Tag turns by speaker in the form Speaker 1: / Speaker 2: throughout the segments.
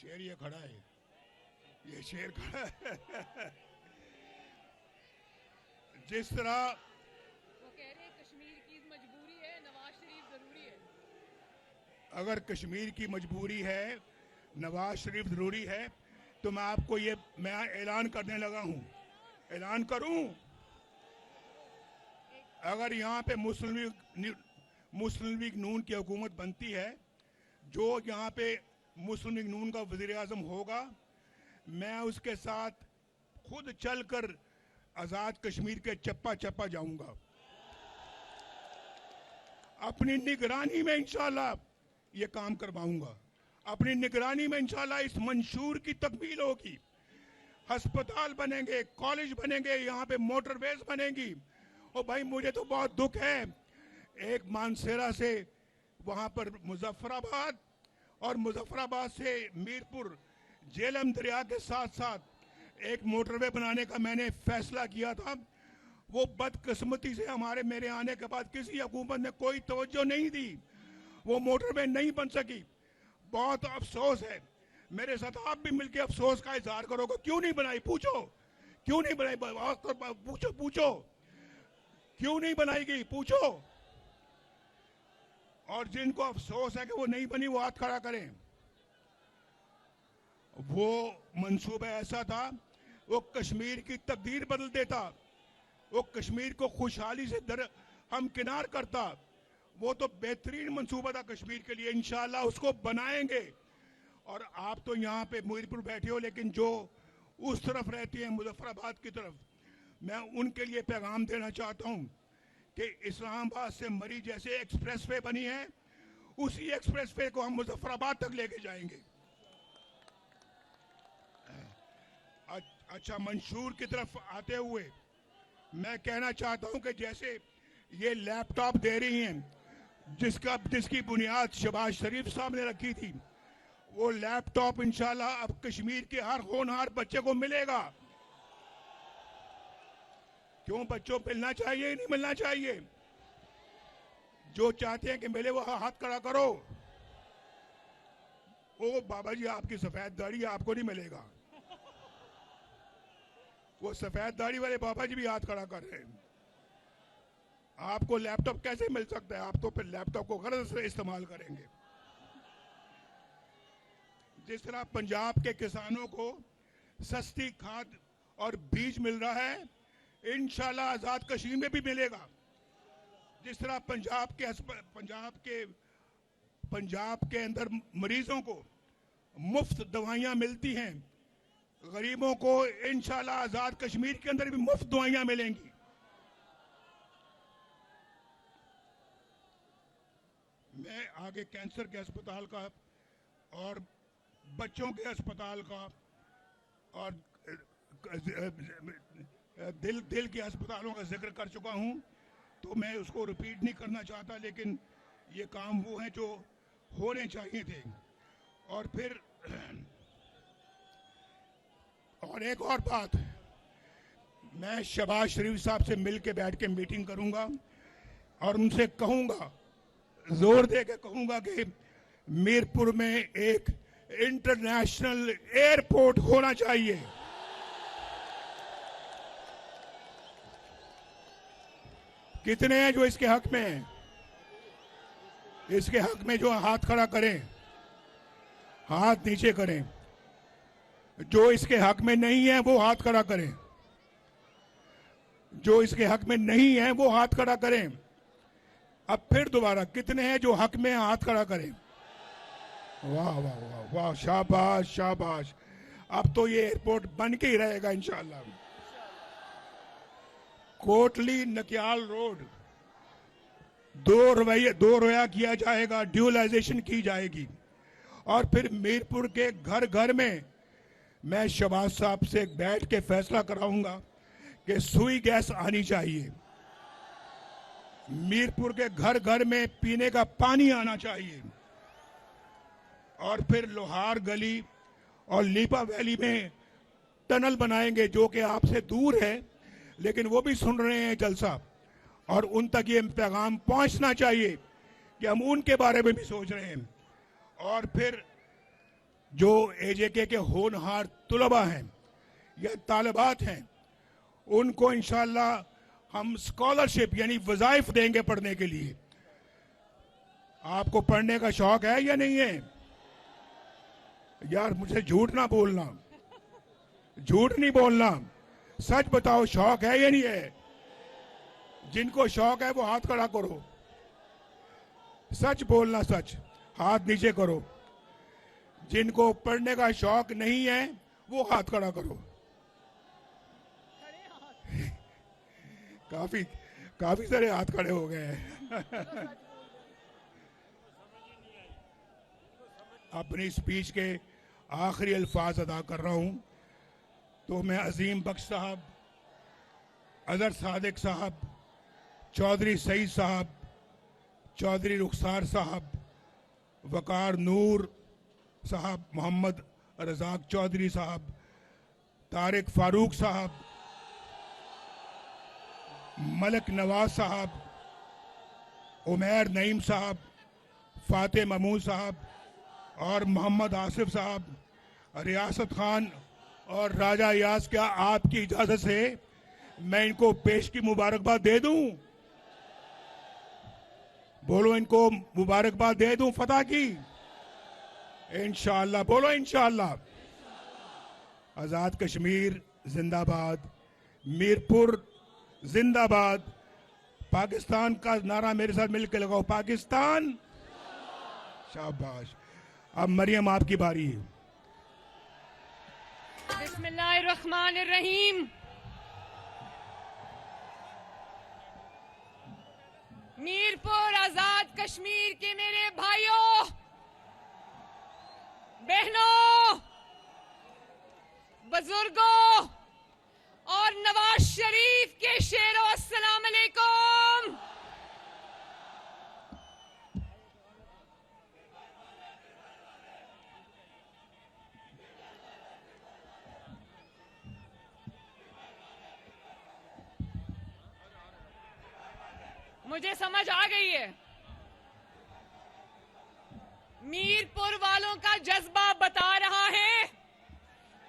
Speaker 1: शेर ये खड़ा है, ये शेर खड़ा है। जिस तरह
Speaker 2: वो कह रहे हैं कश्मीर की मजबूरी है, नवाज शरीफ जरूरी है।
Speaker 1: अगर कश्मीर की मजबूरी है, नवाज शरीफ जरूरी है, तो मैं आपको ये मैं ऐलान करने लगा हूं, ऐलान करूं, अगर यहाँ पे मुस्लिम लीग नून की हुकूमत बनती है, जो यहाँ पे मुस्लिम लीग नून का वज़ीर आज़म होगा, मैं उसके साथ खुद चलकर आज़ाद कश्मीर के चप्पा चप्पा जाऊंगा। अपनी निगरानी में इंशाल्लाह ये काम करवाऊंगा। अपनी निगरानी में इंशाल्लाह इस मंशूर की तकमील होगी। अस्पताल बनेंगे, कॉलेज बनेंगे, यहाँ पे मोटरवेज बनेंगी। और भाई मुझे तो बहुत दुख है, एक मानसेरा से वहाँ पर मुजफ्फराबाद और मुजफ्फराबाद से मीरपुर झेलम दरिया के साथ साथ एक मोटरवे बनाने का मैंने फैसला किया था। वो बदकिस्मती से मेरे आने के बाद किसी हुकूमत ने कोई तवज्जो नहीं दी, वो मोटरवे नहीं बन सकी। बहुत अफसोस है। मेरे साथ आप भी मिलकर अफसोस का इजहार करोगे, क्यों नहीं बनाई, पूछो क्यों नहीं बनाई, पूछो पूछो क्यों नहीं बनाएगी, पूछो। और जिनको अफसोस है कि वो नहीं बनी, वो हाथ खड़ा करें। वो मंसूबा ऐसा था, वो कश्मीर की तकदीर बदल देता, वो कश्मीर को खुशहाली से हमकिनार करता। वो तो बेहतरीन मंसूबा था कश्मीर के लिए, इंशाअल्लाह उसको बनाएंगे। और आप तो यहाँ पे मीरपुर बैठे हो, लेकिन जो उस तरफ रहती हैं मुजफ्फराबाद की तरफ, मैं उनके लिए पैगाम देना चाहता हूँ कि इस्लामाबाद से मरी जैसे एक्सप्रेसवे बनी है, उसी एक्सप्रेसवे को हम मुजफ्फराबाद तक लेके जाएंगे। अच्छा, मंशूर की तरफ आते हुए मैं कहना चाहता हूं कि जैसे ये लैपटॉप दे रही हैं, जिसकी बुनियाद शहबाज शरीफ साहब ने रखी थी, वो लैपटॉप इंशाल्लाह अब कश्मीर के हर होनहार बच्चे को मिलेगा। क्यों बच्चों मिलना चाहिए, नहीं मिलना चाहिए? जो चाहते हैं कि मिले वो हाथ खड़ा करो। ओ बाबा जी, आपकी सफेद दाढ़ी, आपको नहीं मिलेगा। वो सफेद दाढ़ी वाले बाबा जी भी हाथ खड़ा कर रहे हैं। आपको लैपटॉप कैसे मिल सकता है? आप तो फिर लैपटॉप को गलत से इस्तेमाल करेंगे। जिस तरह पंजाब के किसानों को सस्ती खाद और बीज मिल रहा है, इंशाल्लाह आजाद कश्मीर में भी मिलेगा। जिस तरह पंजाब के अंदर मरीजों को मुफ्त दवाइयां मिलती हैं, गरीबों को इंशाल्लाह आजाद कश्मीर के अंदर भी मुफ्त दवाइयां मिलेंगी। मैं आगे कैंसर के अस्पताल का और बच्चों के अस्पताल का और दिल के अस्पतालों का जिक्र कर चुका हूं, तो मैं उसको रिपीट नहीं करना चाहता, लेकिन ये काम वो हैं जो होने चाहिए थे। और फिर और एक और बात, मैं शहबाज शरीफ साहब से मिल के बैठ के मीटिंग करूंगा और उनसे कहूंगा, जोर दे के कहूंगा कि मीरपुर में एक इंटरनेशनल एयरपोर्ट होना चाहिए। कितने हैं जो इसके हक में हैं? इसके हक में जो हाथ खड़ा करें, हाथ नीचे करें। जो इसके हक में नहीं है वो हाथ खड़ा करें। जो इसके हक में नहीं है वो हाथ खड़ा करें। अब फिर दोबारा, कितने हैं जो हक में हाथ खड़ा करें? वाह वाह वाह वाह, शाबाश शाबाश। अब तो ये एयरपोर्ट बन के ही रहेगा इंशाअल्लाह। कोटली नकियाल रोड दो रोया किया जाएगा, ड्यूलाइजेशन की जाएगी। और फिर मीरपुर के घर घर में मैं शहबाज साहब से बैठ के फैसला कराऊंगा कि सुई गैस आनी चाहिए। मीरपुर के घर घर में पीने का पानी आना चाहिए। और फिर लोहार गली और लीपा वैली में टनल बनाएंगे, जो कि आपसे दूर है, लेकिन वो भी सुन रहे हैं जलसा, और उन तक ये पैगाम पहुंचना चाहिए कि हम उनके बारे में भी सोच रहे हैं। और फिर जो एजेके के होनहार तुलबा हैं या तालिबात हैं, उनको इंशाल्लाह हम स्कॉलरशिप यानी वज़ाइफ देंगे पढ़ने के लिए। आपको पढ़ने का शौक है या नहीं है? यार मुझे झूठ ना बोलना, झूठ नहीं बोलना, सच बताओ, शौक है या नहीं है? जिनको शौक है वो हाथ खड़ा करो, सच बोलना, सच, हाथ नीचे करो। जिनको पढ़ने का शौक नहीं है वो हाथ खड़ा करो। काफी सारे हाथ खड़े हो गए हैं। अपनी स्पीच के आखिरी अल्फाज अदा कर रहा हूं, तो मैं अजीम बख्श साहब, अजहर सादिक साहब, चौधरी सईद साहब, चौधरी रुखसार साहब, वकार नूर साहब, मोहम्मद रजाक चौधरी साहब, तारिक फारूक साहब, मलक नवाज साहब, उमैर नईम साहब, फाते महमूद साहब और मोहम्मद आसिफ साहब, रियासत खान और राजा यास, क्या आपकी इजाजत से मैं इनको पेश की मुबारकबाद दे दूं? बोलो, इनको मुबारकबाद दे दूं फतह की? इंशाअल्लाह, बोलो इंशाअल्लाह। आजाद कश्मीर जिंदाबाद, मीरपुर जिंदाबाद, पाकिस्तान का नारा मेरे साथ मिलकर लगाओ, पाकिस्तान। शाबाश। अब मरियम आपकी बारी है।
Speaker 2: बिस्मिल्लाहिर्रहमानिर्रहीम। मीरपुर आजाद कश्मीर के मेरे भाइयों बहनों, बुजुर्गों और नवाज शरीफ के शेरों, अस्सलाम अलैकुम। मुझे समझ आ गई है, मीरपुर वालों का जज्बा बता रहा है,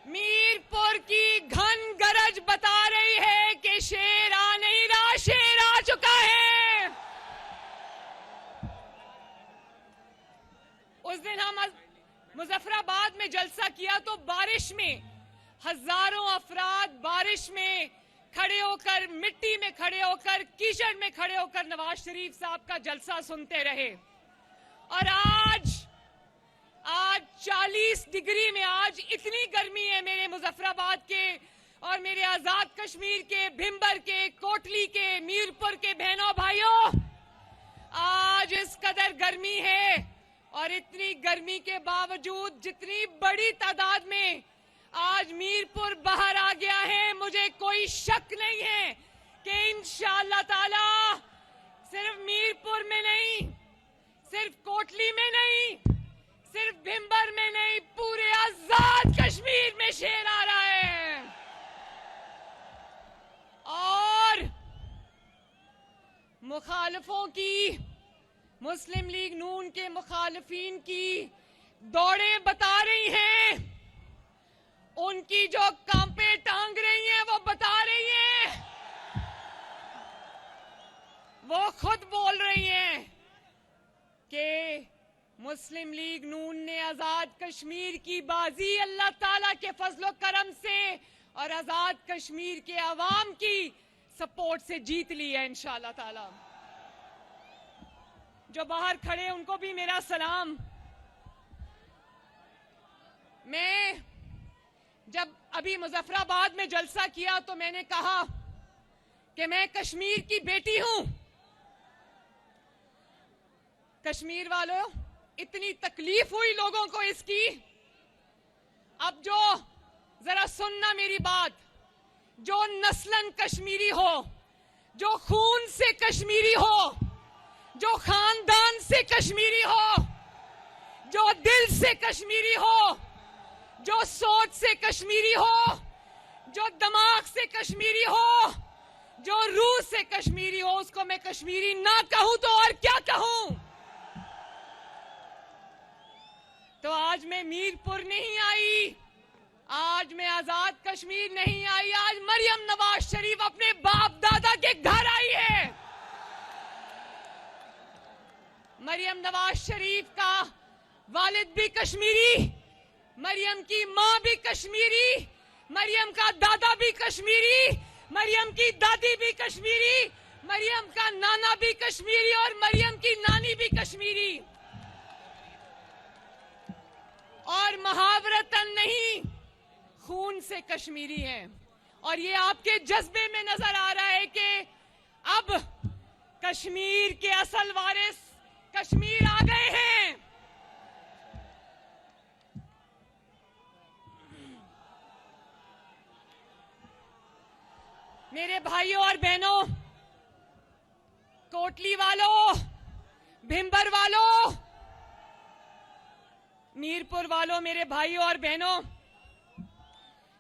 Speaker 2: मीरपुर की घन गरज बता रही है कि शेर आ नहीं रहा, शेर आ चुका है। उस दिन हम मुजफ्फराबाद में जलसा किया तो बारिश में हजारों अफराद बारिश में खड़े होकर, मिट्टी में खड़े होकर, कीचड़ में खड़े होकर नवाज शरीफ साहब का जलसा सुनते रहे। और आज 40 डिग्री में, आज इतनी गर्मी है मेरे मुजफ्फराबाद के और मेरे आजाद कश्मीर के, भिंबर के, कोटली के, मीरपुर के बहनों भाइयों, आज इस कदर गर्मी है। और इतनी गर्मी के बावजूद जितनी बड़ी तादाद में आज मीरपुर बाहर आ गया है, मुझे कोई शक नहीं है कि इंशाअल्लाह ताला सिर्फ मीरपुर में नहीं, सिर्फ कोटली में नहीं, सिर्फ भिंबर में नहीं, पूरे आजाद कश्मीर में शेर आ रहा है। और मुखालिफों की, मुस्लिम लीग नून के मुखालिफिन की दौड़ें बता रही हैं, उनकी जो कांपे टांग रही हैं वो बता रही हैं, वो खुद बोल रही हैं कि मुस्लिम लीग नून ने आजाद कश्मीर की बाजी अल्लाह ताला के फजलो करम से और आजाद कश्मीर के अवाम की सपोर्ट से जीत ली है इंशाअल्लाह ताला। जो बाहर खड़े उनको भी मेरा सलाम। मैं जब अभी मुजफ्फराबाद में जलसा किया तो मैंने कहा कि मैं कश्मीर की बेटी हूं। कश्मीर वालों, इतनी तकलीफ हुई लोगों को इसकी। अब जो जरा सुनना मेरी बात, जो नस्लन कश्मीरी हो, जो खून से कश्मीरी हो, जो खानदान से कश्मीरी हो, जो दिल से कश्मीरी हो, जो सोच से कश्मीरी हो, जो दिमाग से कश्मीरी हो, जो रूह से कश्मीरी हो, उसको मैं कश्मीरी ना कहूं तो और क्या कहूं। तो आज मैं मीरपुर नहीं आई, आज मैं आजाद कश्मीर नहीं आई, आज मरियम नवाज शरीफ अपने बाप दादा के घर आई है। मरियम नवाज शरीफ का वालिद भी कश्मीरी, मरियम की मां भी कश्मीरी, मरियम का दादा भी कश्मीरी, मरियम की दादी भी कश्मीरी, मरियम का नाना भी कश्मीरी और मरियम की नानी भी कश्मीरी। और महावरतन नहीं, खून से कश्मीरी हैं। और ये आपके जज्बे में नजर आ रहा है कि अब कश्मीर के असल वारिस कश्मीर आ गए हैं। मेरे भाइयों और बहनों, कोटली वालों, भिंबर वालों, मीरपुर वालों, मेरे भाइयों और बहनों,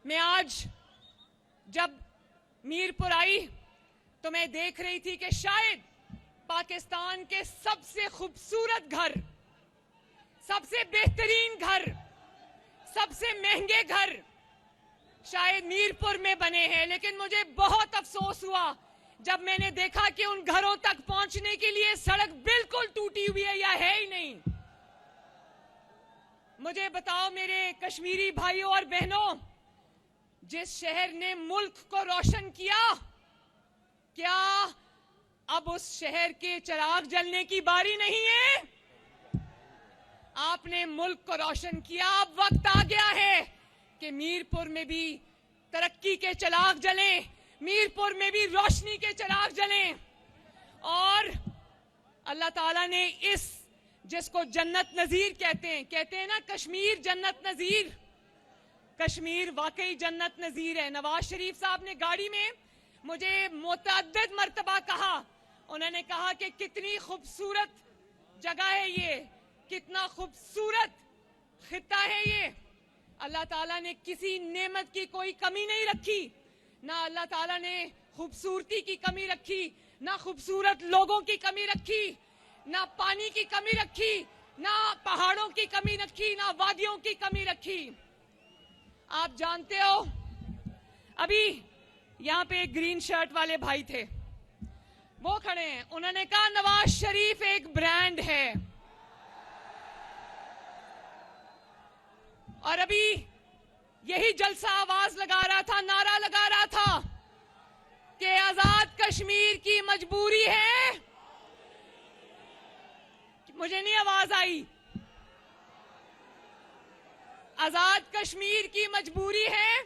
Speaker 2: मैं आज जब मीरपुर आई तो मैं देख रही थी कि शायद पाकिस्तान के सबसे खूबसूरत घर, सबसे बेहतरीन घर, सबसे महंगे घर शायद मीरपुर में बने हैं। लेकिन मुझे बहुत अफसोस हुआ जब मैंने देखा कि उन घरों तक पहुंचने के लिए सड़क बिल्कुल टूटी हुई है या है ही नहीं। मुझे बताओ मेरे कश्मीरी भाइयों और बहनों, जिस शहर ने मुल्क को रोशन किया, क्या अब उस शहर के चिराग जलने की बारी नहीं है? आपने मुल्क को रोशन किया, अब वक्त आ गया है कि मीरपुर में भी तरक्की के चिराग जलें, मीरपुर में भी रोशनी के चिराग जलें। और अल्लाह ताला ने इस, जिसको जन्नत नजीर कहते हैं ना, कश्मीर जन्नत नजीर, कश्मीर वाकई जन्नत नजीर है। नवाज शरीफ साहब ने गाड़ी में मुझे मुतअद्दिद मर्तबा कहा, उन्होंने कहा कि कितनी खूबसूरत जगह है ये, कितना खूबसूरत खित्ता है ये। अल्लाह ताला ने किसी नेमत की कोई कमी नहीं रखी, ना अल्लाह ताला ने खूबसूरती की कमी रखी, ना खूबसूरत लोगों की कमी रखी, ना पानी की कमी रखी, ना पहाड़ों की कमी रखी, ना वादियों की कमी रखी। आप जानते हो, अभी यहां पे एक ग्रीन शर्ट वाले भाई थे, वो खड़े हैं, उन्होंने कहा नवाज शरीफ एक ब्रांड है। और अभी यही जलसा आवाज लगा रहा था, नारा लगा रहा था कि आजाद कश्मीर की मजबूरी है। मुझे नहीं आवाज आई। आजाद कश्मीर की मजबूरी है